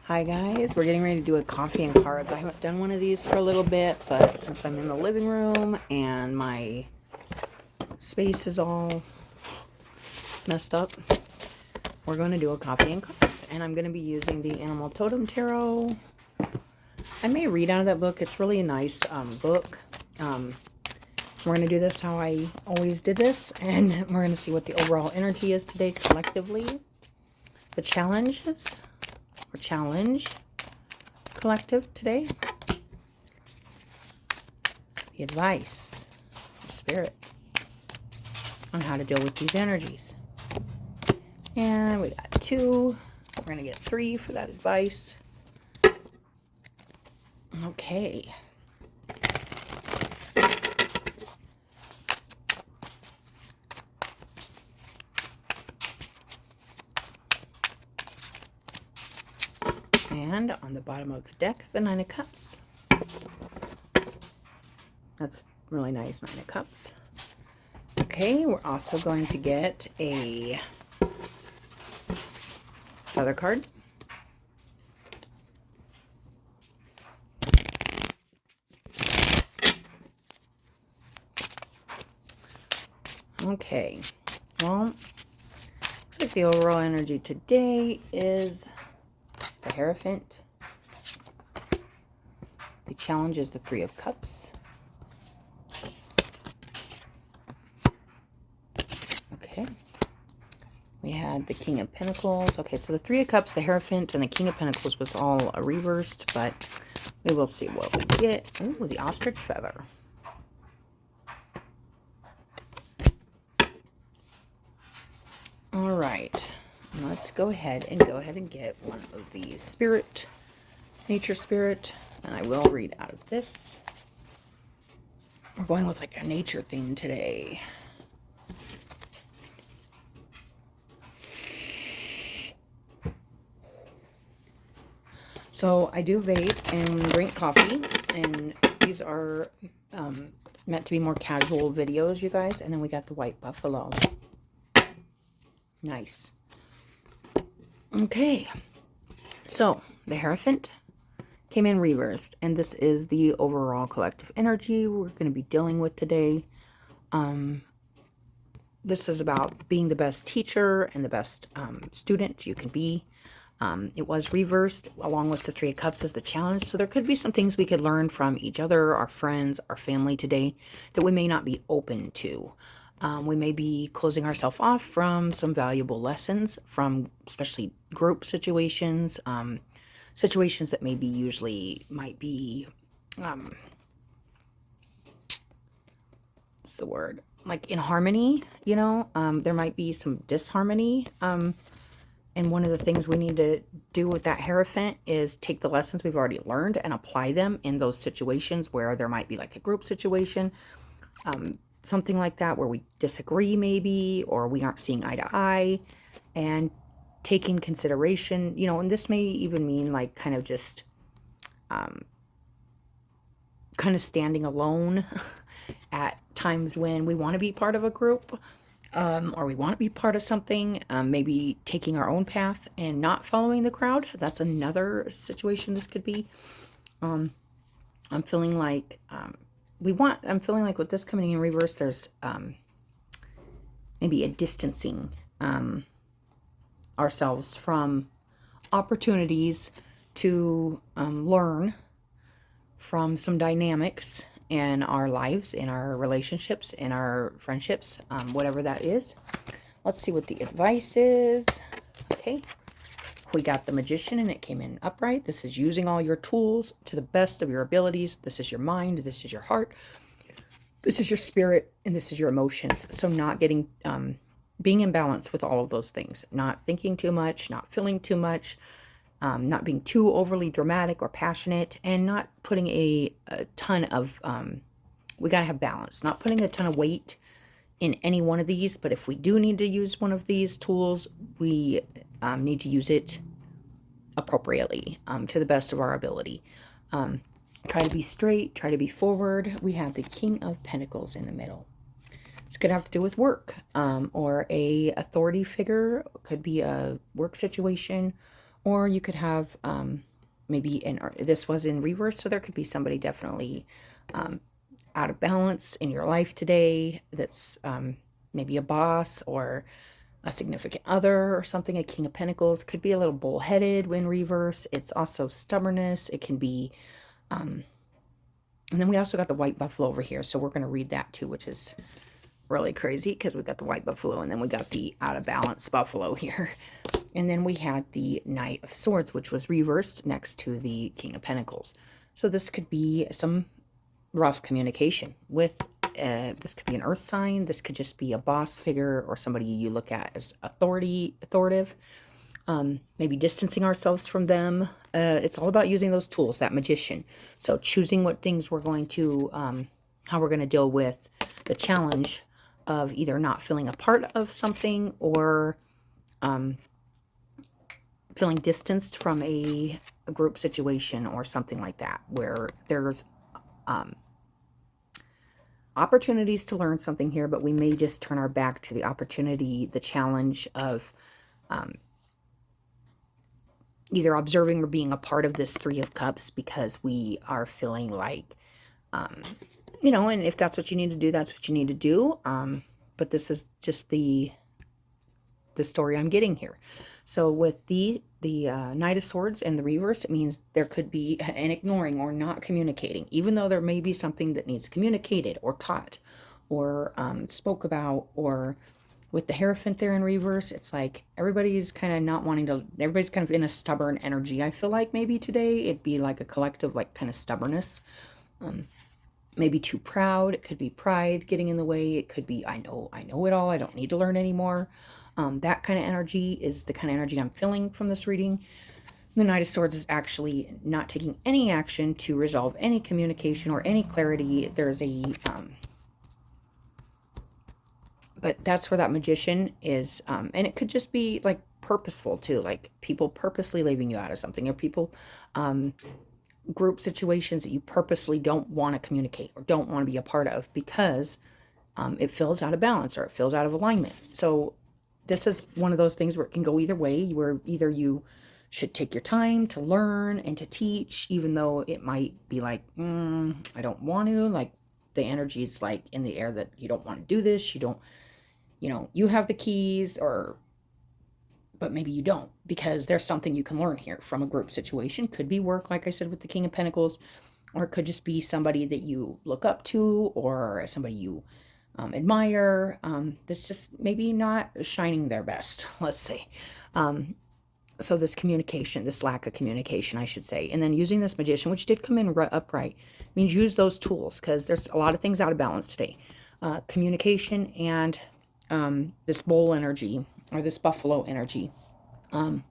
Hi guys, we're getting ready to do a coffee and cards. I haven't done one of these for a little bit, but since I'm in the living room and my space is all messed up, we're going to do a coffee and cards. And I'm going to be using the Animal Totem Tarot. I may read out of that book. It's really a nice book. We're going to do this how I always did this, and we're going to see what the overall energy is today collectively. The challenges, or challenge collective today. The advice of spirit on how to deal with these energies. And we got 2. We're going to get 3 for that advice. Okay. And on the bottom of the deck, the 9 of Cups. That's really nice, 9 of Cups. Okay, we're also going to get a feather card. Okay, well, looks like the overall energy today is the Hierophant. The challenge is the 3 of Cups. Okay. We had the King of Pentacles. Okay, so the 3 of Cups, the Hierophant, and the King of Pentacles was all reversed, but we will see what we get. Ooh, the ostrich feather. All right, let's go ahead and get one of the spirit, nature spirit, and I will read out of this. We're going with like a nature theme today. So I do vape and drink coffee, and these are meant to be more casual videos, you guys. And then we got the white buffalo. Nice. Okay. So the Hierophant came in reversed, and this is the overall collective energy we're going to be dealing with today. This is about being the best teacher and the best student you can be. It was reversed along with the 3 of Cups as the challenge. So there could be some things we could learn from each other, our friends, our family today that we may not be open to. We may be closing ourselves off from some valuable lessons from especially group situations, situations that maybe usually might be, what's the word? Like in harmony, you know, there might be some disharmony. And one of the things we need to do with that Hierophant is take the lessons we've already learned and apply them in those situations where there might be like a group situation, something like that, where we disagree maybe, or we aren't seeing eye to eye, and taking consideration, you know, and this may even mean like kind of just kind of standing alone at times when we want to be part of a group. Or we want to be part of something, maybe taking our own path and not following the crowd. That's another situation this could be. I'm feeling like I'm feeling like with this coming in reverse, there's maybe a distancing ourselves from opportunities to learn from some dynamics in our lives, in our relationships, in our friendships, whatever that is. Let's see what the advice is. Okay. We got the Magician, and it came in upright. This is using all your tools to the best of your abilities. This is your mind. This is your heart. This is your spirit, and this is your emotions. So not getting, being in balance with all of those things. Not thinking too much, not feeling too much, not being too overly dramatic or passionate, and not putting a ton of, we got to have balance, not putting a ton of weight in any one of these, but if we do need to use one of these tools, we need to use it appropriately, to the best of our ability. Try to be straight, try to be forward. We have the King of Pentacles in the middle. This could have to do with work, or a authority figure. Could be a work situation, Or you could have maybe this was in reverse, so there could be somebody definitely out of balance in your life today. That's maybe a boss or a significant other or something. A King of Pentacles could be a little bullheaded when reverse. It's also stubbornness. It can be, and then we also got the white buffalo over here. So we're going to read that too, which is really crazy because we got the white buffalo and then we got the out of balance buffalo here. And then we had the Knight of Swords, which was reversed next to the King of Pentacles. So this could be some rough communication with, this could be an earth sign. This could just be a boss figure or somebody you look at as authoritative. Maybe distancing ourselves from them. It's all about using those tools, that magician. So choosing what things we're going to, how we're going to deal with the challenge of either not feeling a part of something or feeling distanced from a group situation or something like that, where there's opportunities to learn something here, but we may just turn our back to the opportunity, the challenge of either observing or being a part of this Three of Cups because we are feeling like, you know, and if that's what you need to do, that's what you need to do. But this is just the story I'm getting here. So with the Knight of Swords and the reverse, it means there could be an ignoring or not communicating, even though there may be something that needs communicated or taught or spoke about. Or with the Hierophant there in reverse, it's like everybody's kind of not wanting to, everybody's kind of in a stubborn energy. I feel like maybe today it'd be like a collective, like kind of stubbornness. Maybe too proud. It could be pride getting in the way. It could be, I know it all. I don't need to learn anymore. That kind of energy is the kind of energy I'm feeling from this reading. The Knight of Swords is actually not taking any action to resolve any communication or any clarity. There's a, but that's where that magician is. And it could just be like purposeful too, like people purposely leaving you out of something, or people, group situations that you purposely don't want to communicate or don't want to be a part of because it feels out of balance or it feels out of alignment. So this is one of those things where it can go either way, where either you should take your time to learn and to teach, even though it might be like, I don't want to, like the energy is like in the air that you don't want to do this. You don't, you know, you have the keys, or, but maybe you don't, because there's something you can learn here from a group situation. Could be work, like I said, with the King of Pentacles, or it could just be somebody that you look up to or somebody you admire, that's just maybe not shining their best, let's say. So this communication, this lack of communication, I should say. And then using this magician, which did come in upright, means use those tools, because there's a lot of things out of balance today. Communication and this bull energy, or this buffalo energy. The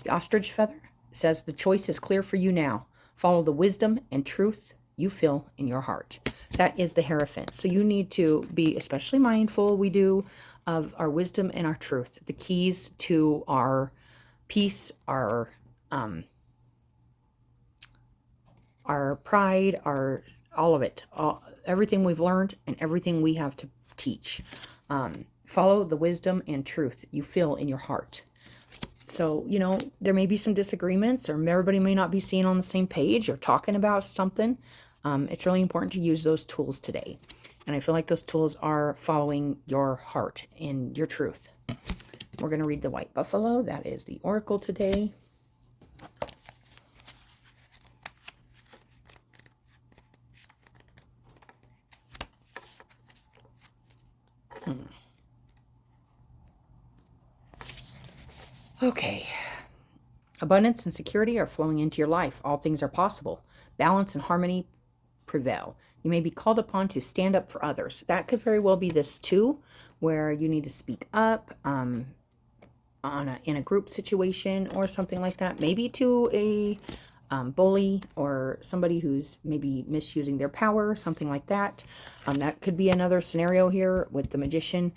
ostrich feather says the choice is clear for you now. Follow the wisdom and truth you feel in your heart. That is the Hierophant. So you need to be especially mindful, we do, of our wisdom and our truth. The keys to our peace, our pride, all of it. Everything we've learned and everything we have to teach. Follow the wisdom and truth you feel in your heart. So, you know, there may be some disagreements, or everybody may not be seeing on the same page or talking about something. It's really important to use those tools today. And I feel like those tools are following your heart and your truth. We're going to read the White Buffalo. That is the Oracle today. Okay. Abundance and security are flowing into your life. All things are possible. Balance and harmony prevail. You may be called upon to stand up for others. That could very well be this too, where you need to speak up in a group situation or something like that. Maybe to a bully or somebody who's maybe misusing their power, something like that. That could be another scenario here with the magician.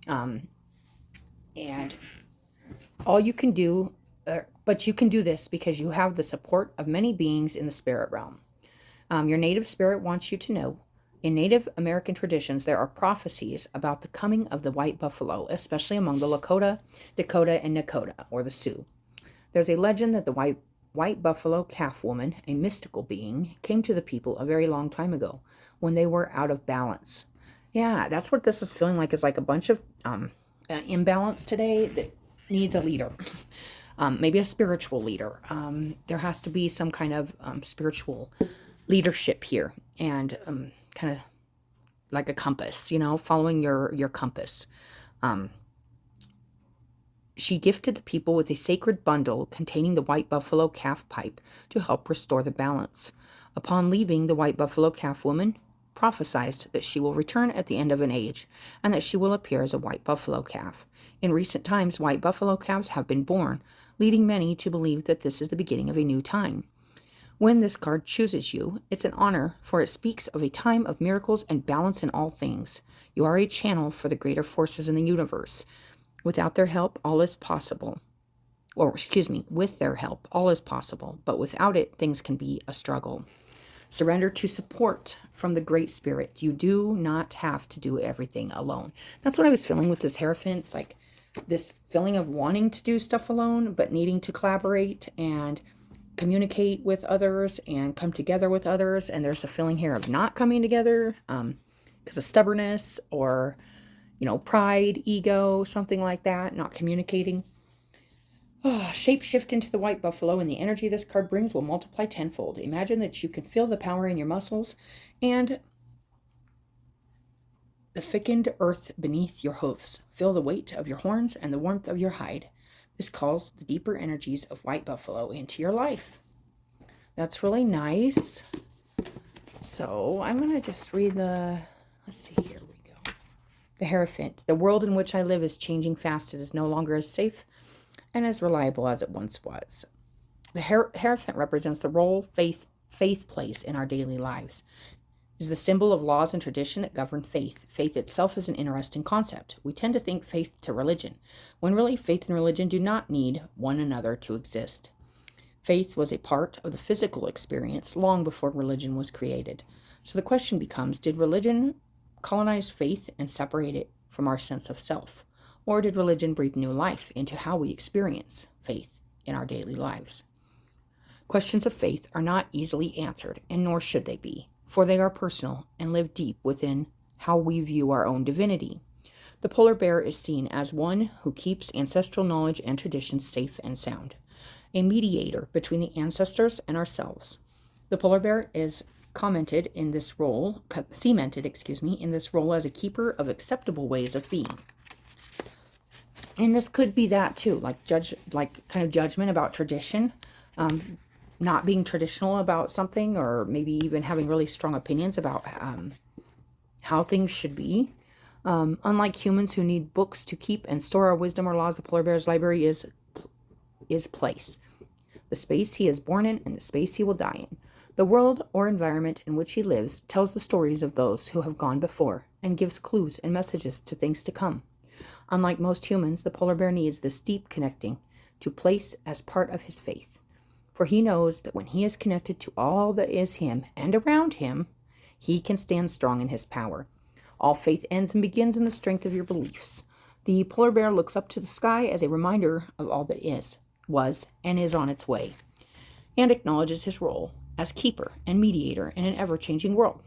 And all you can do, but you can do this because you have the support of many beings in the spirit realm. Your native spirit wants you to know, in Native American traditions, there are prophecies about the coming of the white buffalo, especially among the Lakota, Dakota, and Nakota, or the Sioux. There's a legend that the white buffalo calf woman, a mystical being, came to the people a very long time ago when they were out of balance. Yeah, that's what this is feeling like, is like a bunch of imbalance today that needs a leader. Maybe a spiritual leader. There has to be some kind of spiritual leadership here, and kind of like a compass, following your compass. She gifted the people with a sacred bundle containing the white buffalo calf pipe to help restore the balance. Upon leaving, the white buffalo calf woman prophesied that she will return at the end of an age, and that she will appear as a white buffalo calf. In recent times, white buffalo calves have been born, leading many to believe that this is the beginning of a new time. When this card chooses you, it's an honor, for it speaks of a time of miracles and balance in all things. You are a channel for the greater forces in the universe. Without their help, all is possible. With their help, all is possible, but without it, things can be a struggle. Surrender to support from the Great Spirit. You do not have to do everything alone. That's what I was feeling with this Hierophant. It's like this feeling of wanting to do stuff alone, but needing to collaborate and communicate with others and come together with others. And there's a feeling here of not coming together because of stubbornness or pride, ego, something like that, not communicating. Shape shift into the white buffalo, and the energy this card brings will multiply tenfold. Imagine that you can feel the power in your muscles and the thickened earth beneath your hoofs. Feel the weight of your horns and the warmth of your hide. This calls the deeper energies of white buffalo into your life. That's really nice. So I'm going to just read let's see here. The Hierophant. The world in which I live is changing fast. It is no longer as safe and as reliable as it once was. The Hierophant represents the role faith plays in our daily lives. It is the symbol of laws and tradition that govern faith. Faith itself is an interesting concept. We tend to think faith to religion, when really faith and religion do not need one another to exist. Faith was a part of the physical experience long before religion was created. So the question becomes, did religion colonize faith and separate it from our sense of self? Or did religion breathe new life into how we experience faith in our daily lives? Questions of faith are not easily answered, and nor should they be, for they are personal and live deep within how we view our own divinity. The polar bear is seen as one who keeps ancestral knowledge and traditions safe and sound, a mediator between the ancestors and ourselves. The polar bear is cemented in this role as a keeper of acceptable ways of being. And this could be that too, like kind of judgment about tradition, not being traditional about something, or maybe even having really strong opinions about how things should be. Unlike humans who need books to keep and store our wisdom or laws, the polar bear's library is place, the space he is born in and the space he will die in. The world or environment in which he lives tells the stories of those who have gone before and gives clues and messages to things to come. Unlike most humans, the polar bear needs this deep connecting to place as part of his faith. For he knows that when he is connected to all that is him and around him, he can stand strong in his power. All faith ends and begins in the strength of your beliefs. The polar bear looks up to the sky as a reminder of all that is, was, and is on its way, and acknowledges his role as keeper and mediator in an ever-changing world.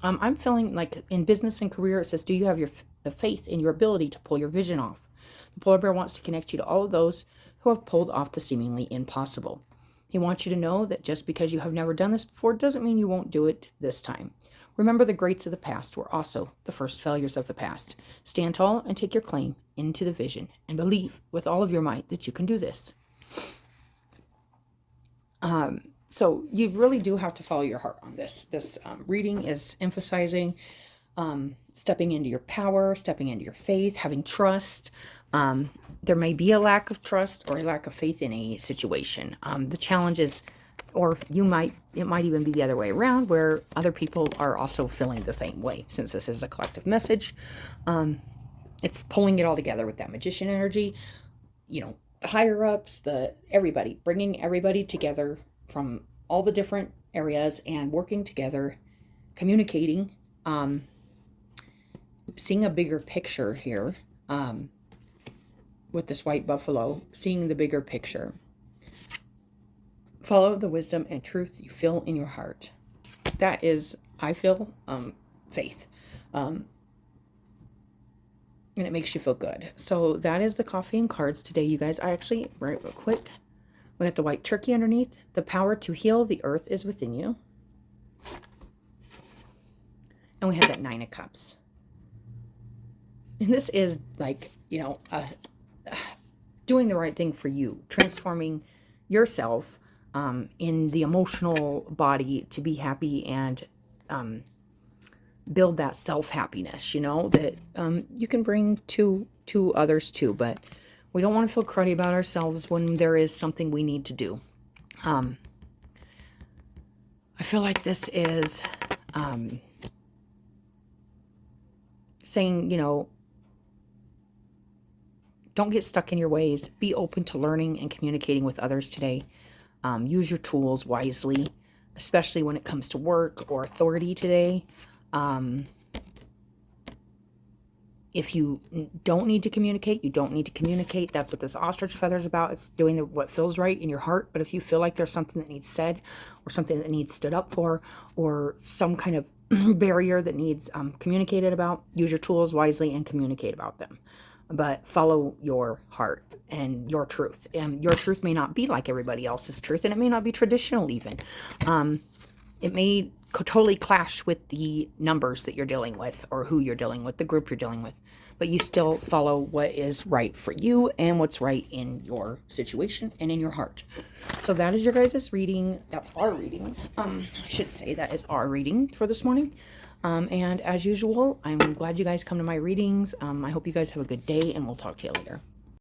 I'm feeling like in business and career, it says, do you have the faith in your ability to pull your vision off? The polar bear wants to connect you to all of those who have pulled off the seemingly impossible. He wants you to know that just because you have never done this before doesn't mean you won't do it this time. Remember, the greats of the past were also the first failures of the past. Stand tall and take your claim into the vision, and believe with all of your might that you can do this. So you really do have to follow your heart on this. This reading is emphasizing stepping into your power, stepping into your faith, having trust. There may be a lack of trust or a lack of faith in a situation. The challenge is, or it might even be the other way around, where other people are also feeling the same way. Since this is a collective message, it's pulling it all together with that magician energy. The higher ups, everybody, bringing everybody together from all the different areas and working together, communicating, seeing a bigger picture here with this white buffalo, seeing the bigger picture. Follow the wisdom and truth you feel in your heart. That is, I feel, faith. And it makes you feel good. So that is the coffee and cards today, you guys. I actually, right real quick, we got the white turkey underneath. The power to heal the earth is within you. And we have that 9 of cups. And this is like, doing the right thing for you. Transforming yourself in the emotional body to be happy and build that self-happiness, that you can bring to others too. But we don't want to feel cruddy about ourselves when there is something we need to do. I feel like this is saying, don't get stuck in your ways. Be open to learning and communicating with others today. Use your tools wisely, especially when it comes to work or authority today. If you don't need to communicate, you don't need to communicate. That's what this ostrich feather is about. It's doing what feels right in your heart. But if you feel like there's something that needs said or something that needs stood up for or some kind of barrier that needs communicated about, use your tools wisely and communicate about them. But follow your heart and your truth. And your truth may not be like everybody else's truth, and it may not be traditional even. It may totally clash with the numbers that you're dealing with or who you're dealing with, the group you're dealing with. But you still follow what is right for you and what's right in your situation and in your heart. So that is your guys' reading. That's our reading. I should say that is our reading for this morning. And as usual, I'm glad you guys come to my readings. I hope you guys have a good day, and we'll talk to you later.